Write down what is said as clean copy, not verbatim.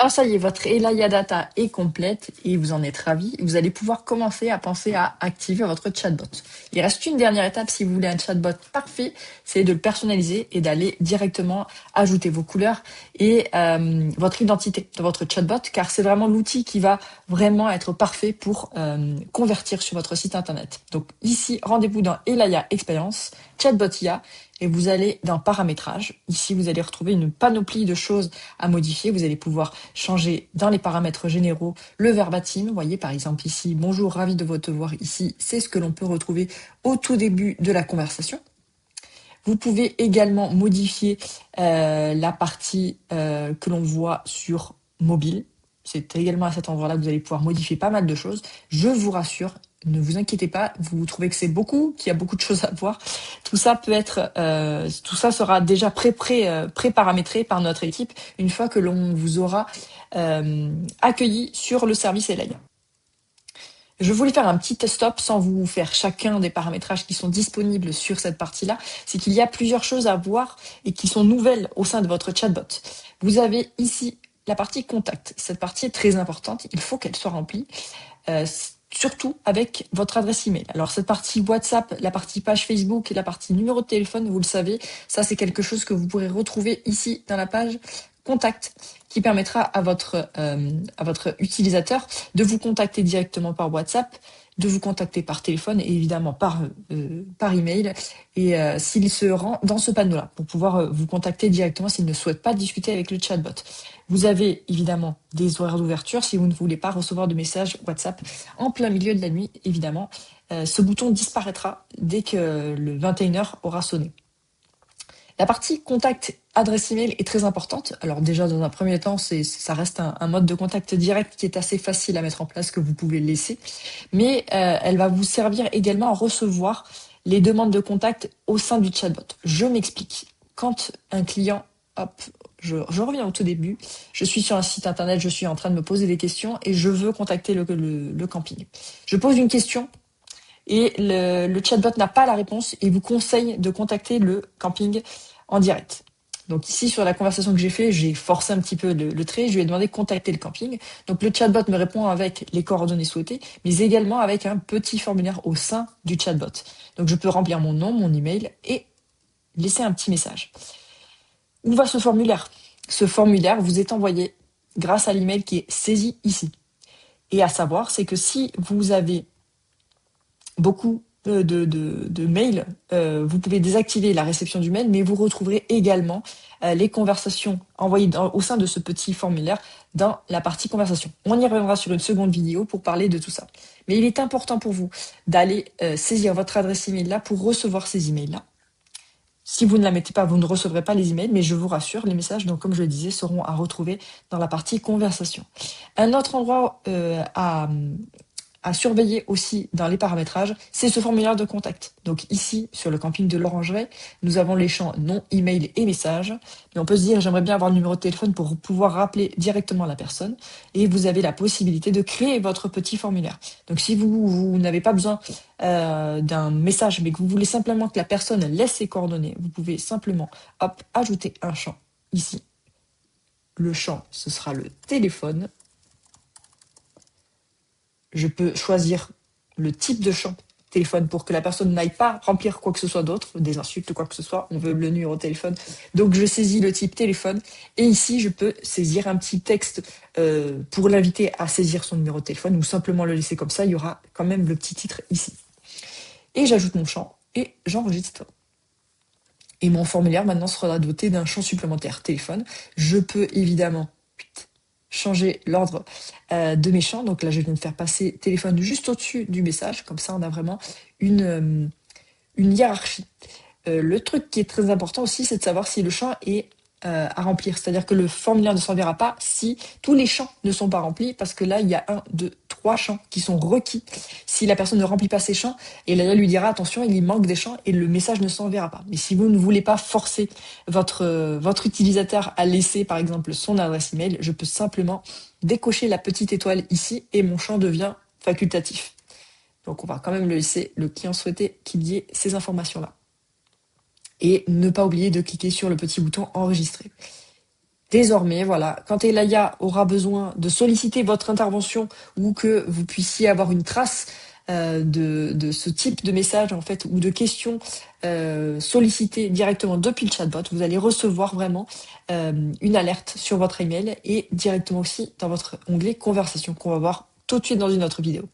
Alors ça y est, votre Elaya Data est complète et vous en êtes ravis. Vous allez pouvoir commencer à penser à activer votre chatbot. Il reste une dernière étape si vous voulez un chatbot parfait, c'est de le personnaliser et d'aller directement ajouter vos couleurs et votre identité de votre chatbot, car c'est vraiment l'outil qui va vraiment être parfait pour convertir sur votre site internet. Donc ici, rendez-vous dans Elaya Experience, Chatbot IA, et vous allez dans Paramétrage. Ici, vous allez retrouver une panoplie de choses à modifier. Vous allez pouvoir changer dans les paramètres généraux le verbatim. Vous voyez par exemple ici, bonjour, ravi de vous voir ici. C'est ce que l'on peut retrouver au tout début de la conversation. Vous pouvez également modifier la partie que l'on voit sur mobile. C'est également à cet endroit-là que vous allez pouvoir modifier pas mal de choses. Je vous rassure, ne vous inquiétez pas, vous trouvez que c'est beaucoup, qu'il y a beaucoup de choses à voir. Tout ça peut être, tout ça sera déjà pré-paramétré par notre équipe une fois que l'on vous aura accueilli sur le service Elaya. Je voulais faire un petit test-stop sans vous faire chacun des paramétrages qui sont disponibles sur cette partie-là. C'est qu'il y a plusieurs choses à voir et qui sont nouvelles au sein de votre chatbot. Vous avez ici la partie contact. Cette partie est très importante. Il faut qu'elle soit remplie, surtout avec votre adresse email. Alors cette partie WhatsApp, la partie page Facebook et la partie numéro de téléphone, vous le savez, ça c'est quelque chose que vous pourrez retrouver ici dans la page contact, qui permettra à votre utilisateur de vous contacter directement par WhatsApp, de vous contacter par téléphone et évidemment par email, et s'il se rend dans ce panneau-là, pour pouvoir vous contacter directement s'il ne souhaite pas discuter avec le chatbot. Vous avez évidemment des horaires d'ouverture si vous ne voulez pas recevoir de messages WhatsApp en plein milieu de la nuit, évidemment. Ce bouton disparaîtra dès que le 21h aura sonné. La partie contact adresse email est très importante. Alors déjà, dans un premier temps, ça reste un mode de contact direct qui est assez facile à mettre en place, que vous pouvez laisser. Mais elle va vous servir également à recevoir les demandes de contact au sein du chatbot. Je m'explique. Quand un client, hop, je reviens au tout début, je suis sur un site internet, je suis en train de me poser des questions et je veux contacter le camping. Je pose une question et le chatbot n'a pas la réponse et vous conseille de contacter le camping en direct. Donc ici, sur la conversation que j'ai fait, j'ai forcé un petit peu le trait, je lui ai demandé de contacter le camping. Donc le chatbot me répond avec les coordonnées souhaitées, mais également avec un petit formulaire au sein du chatbot. Donc je peux remplir mon nom, mon email et laisser un petit message. Où va ce formulaire? Ce formulaire vous est envoyé grâce à l'email qui est saisi ici. Et à savoir, c'est que si vous avez beaucoup de mails, vous pouvez désactiver la réception du mail, mais vous retrouverez également les conversations envoyées au sein de ce petit formulaire dans la partie conversation. On y reviendra sur une seconde vidéo pour parler de tout ça. Mais il est important pour vous d'aller saisir votre adresse email là pour recevoir ces emails là. Si vous ne la mettez pas, vous ne recevrez pas les emails, mais je vous rassure, les messages, donc comme je le disais, seront à retrouver dans la partie conversation. Un autre endroit à surveiller aussi dans les paramétrages, c'est ce formulaire de contact. Donc ici, sur le camping de l'Orangerie, nous avons les champs nom, email et message. Mais on peut se dire, j'aimerais bien avoir le numéro de téléphone pour pouvoir rappeler directement la personne. Et vous avez la possibilité de créer votre petit formulaire. Donc si vous n'avez pas besoin d'un message, mais que vous voulez simplement que la personne laisse ses coordonnées, vous pouvez simplement ajouter un champ ici. Le champ, ce sera le téléphone. Je peux choisir le type de champ téléphone pour que la personne n'aille pas remplir quoi que ce soit d'autre, des insultes ou quoi que ce soit, on veut le numéro de téléphone. Donc je saisis le type téléphone et ici je peux saisir un petit texte pour l'inviter à saisir son numéro de téléphone ou simplement le laisser comme ça, il y aura quand même le petit titre ici. Et j'ajoute mon champ et j'enregistre. Et mon formulaire maintenant sera doté d'un champ supplémentaire téléphone. Je peux évidemment changer l'ordre de mes champs. Donc là, je viens de faire passer téléphone juste au-dessus du message. Comme ça, on a vraiment une hiérarchie. Le truc qui est très important aussi, c'est de savoir si le champ est à remplir. C'est-à-dire que le formulaire ne s'enverra pas si tous les champs ne sont pas remplis, parce que là, il y a 1, 2, 3 champs qui sont requis. Si la personne ne remplit pas ces champs, et là, lui dira, attention, il manque des champs, et le message ne s'enverra pas. Mais si vous ne voulez pas forcer votre utilisateur à laisser, par exemple, son adresse email, je peux simplement décocher la petite étoile ici, et mon champ devient facultatif. Donc, on va quand même le laisser, le client souhaitait qu'il y ait ces informations-là. Et ne pas oublier de cliquer sur le petit bouton enregistrer. Désormais, voilà, quand Elaya aura besoin de solliciter votre intervention ou que vous puissiez avoir une trace de ce type de message en fait ou de questions sollicitées directement depuis le chatbot, vous allez recevoir vraiment une alerte sur votre email et directement aussi dans votre onglet conversation qu'on va voir tout de suite dans une autre vidéo.